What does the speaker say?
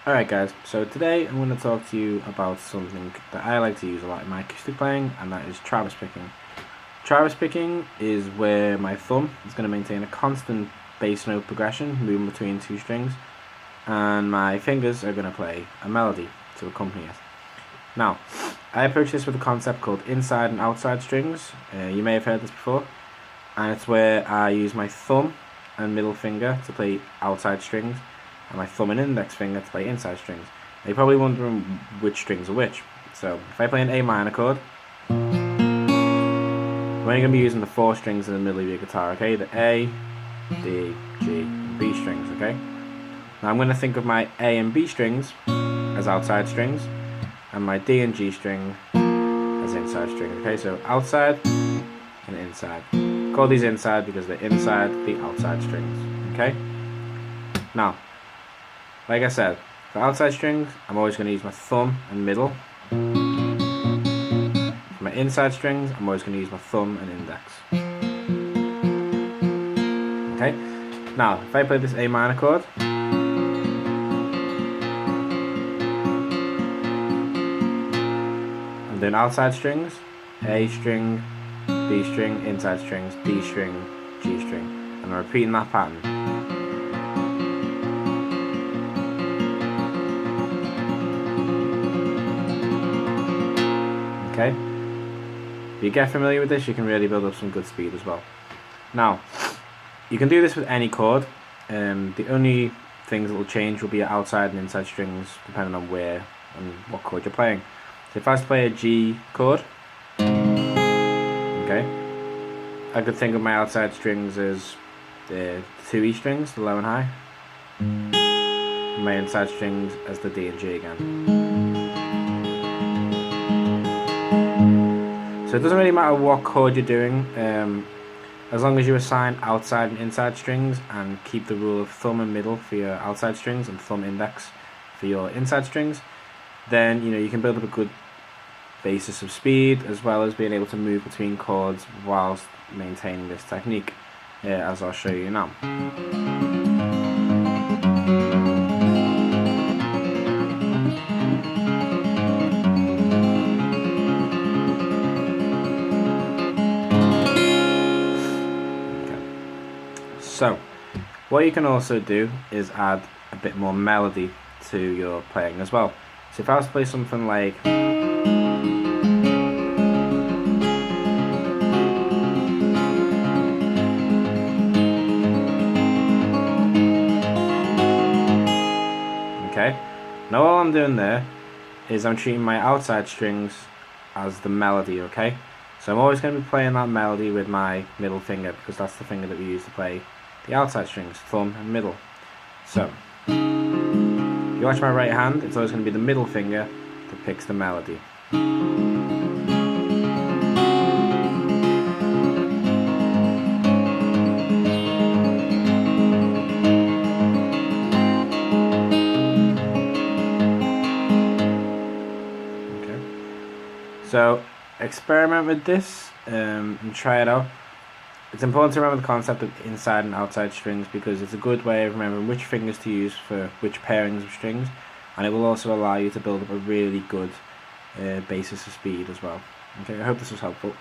Alright guys, so today I'm going to talk to you about something that I like to use a lot in my acoustic playing, and that is Travis picking. Travis picking is where my thumb is going to maintain a constant bass note progression moving between two strings, and my fingers are going to play a melody to accompany it. Now, I approach this with a concept called inside and outside strings. You may have heard this before, and it's where I use my thumb and middle finger to play outside strings, and my thumb and index finger to play inside strings. Now you're probably wondering which strings are which. So if I play an A minor chord, I'm only going to be using the four strings in the middle of your guitar, okay? The A, D, G, and B strings, okay? Now I'm going to think of my A and B strings as outside strings, and my D and G string as inside strings, okay? So outside and inside. Call these inside because they're inside the outside strings, okay? Now, like I said, for outside strings, I'm always going to use my thumb and middle. For my inside strings, I'm always going to use my thumb and index. Okay? Now, if I play this A minor chord, I'm doing outside strings, A string, B string, inside strings, D string, G string, and I'm repeating that pattern. Okay? If you get familiar with this, you can really build up some good speed as well. Now, you can do this with any chord. The only things that will change will be your outside and inside strings depending on where and what chord you're playing. So if I was to play a G chord, okay, I could think of my outside strings as the two E strings, the low and high, and my inside strings as the D and G again. So it doesn't really matter what chord you're doing, as long as you assign outside and inside strings and keep the rule of thumb and middle for your outside strings and thumb index for your inside strings, then you can build up a good basis of speed, as well as being able to move between chords whilst maintaining this technique, as I'll show you now. So, what you can also do is add a bit more melody to your playing as well. So if I was to play something like, okay, now all I'm doing there is I'm treating my outside strings as the melody, okay? So I'm always going to be playing that melody with my middle finger, because that's the finger that we use to play the outside strings, thumb and middle. So, if you watch my right hand, it's always going to be the middle finger that picks the melody. Okay. So, experiment with this and try it out. It's important to remember the concept of inside and outside strings, because it's a good way of remembering which fingers to use for which pairings of strings, and it will also allow you to build up a really good basis of speed as well. Okay, I hope this was helpful.